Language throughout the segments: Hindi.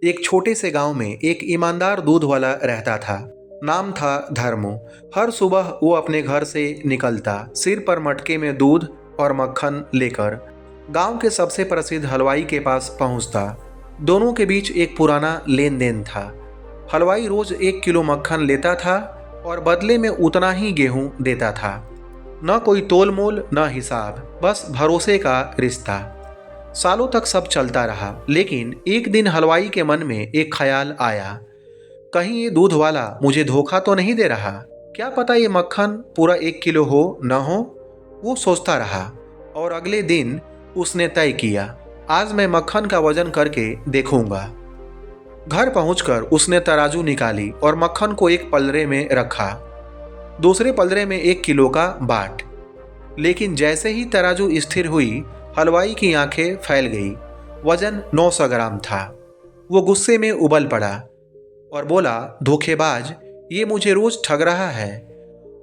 एक छोटे से गांव में एक ईमानदार दूध वाला रहता था। नाम था धर्मो। हर सुबह वो अपने घर से निकलता, सिर पर मटके में दूध और मक्खन लेकर गांव के सबसे प्रसिद्ध हलवाई के पास पहुंचता। दोनों के बीच एक पुराना लेन देन था। हलवाई रोज 1 किलो मक्खन लेता था और बदले में उतना ही गेहूं देता था। न कोई तोल मोल न हिसाब, बस भरोसे का रिश्ता। सालों तक सब चलता रहा, लेकिन एक दिन हलवाई के मन में एक ख्याल आया। कहीं ये दूध वाला मुझे धोखा तो नहीं दे रहा? क्या पता ये मक्खन पूरा 1 किलो हो न हो। वो सोचता रहा और अगले दिन उसने तय किया, आज मैं मक्खन का वजन करके देखूंगा। घर पहुंचकर उसने तराजू निकाली और मक्खन को एक पलरे में रखा, दूसरे पलरे में 1 किलो का बाट। लेकिन जैसे ही तराजू स्थिर हुई, हलवाई की आंखें फैल गई। वजन 900 ग्राम था। वो गुस्से में उबल पड़ा और बोला, धोखेबाज, ये मुझे रोज ठग रहा है,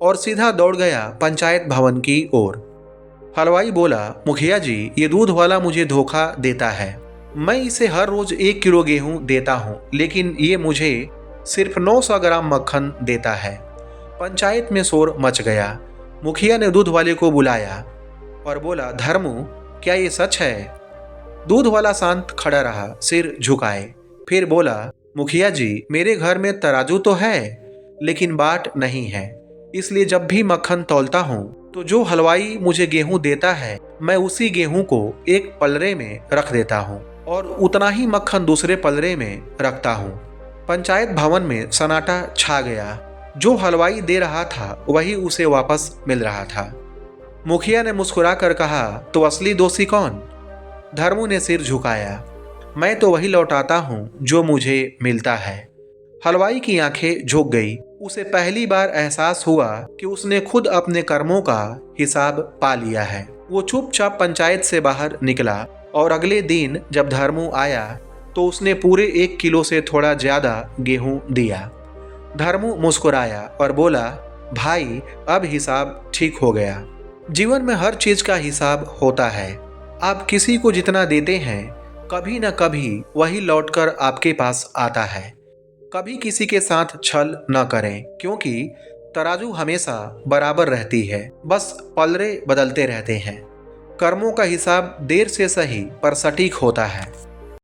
और सीधा दौड़ गया पंचायत भवन की ओर। हलवाई बोला, मुखिया जी, ये दूध वाला मुझे धोखा देता है। मैं इसे हर रोज 1 किलो गेहूं देता हूं, लेकिन ये मुझे सिर्फ 900 ग्राम मक्खन देता है। पंचायत में शोर मच गया। मुखिया ने दूध वाले को बुलाया और बोला, धर्मू, क्या ये सच है? दूध वाला शांत खड़ा रहा, सिर झुकाए। फिर बोला, मुखिया जी, मेरे घर में तराजू तो है, लेकिन बाट नहीं है। इसलिए जब भी मक्खन तौलता हूँ तो जो हलवाई मुझे गेहूं देता है, मैं उसी गेहूं को एक पलरे में रख देता हूँ और उतना ही मक्खन दूसरे पलरे में रखता हूँ। पंचायत भवन में सन्नाटा छा गया। जो हलवाई दे रहा था वही उसे वापस मिल रहा था। मुखिया ने मुस्कुराकर कहा, तो असली दोषी कौन? धर्मू ने सिर झुकाया, मैं तो वही लौटाता हूँ जो मुझे मिलता है। हलवाई की आंखें झुक गई। उसे पहली बार एहसास हुआ कि उसने खुद अपने कर्मों का हिसाब पा लिया है। वो चुपचाप पंचायत से बाहर निकला और अगले दिन जब धर्मू आया तो उसने पूरे 1 किलो से थोड़ा ज्यादा गेहूं दिया। धर्मू मुस्कुराया और बोला, भाई, अब हिसाब ठीक हो गया। जीवन में हर चीज का हिसाब होता है। आप किसी को जितना देते हैं, कभी न कभी वही लौटकर आपके पास आता है। कभी किसी के साथ छल न करें, क्योंकि तराजू हमेशा बराबर रहती है, बस पलरे बदलते रहते हैं। कर्मों का हिसाब देर से सही पर सटीक होता है।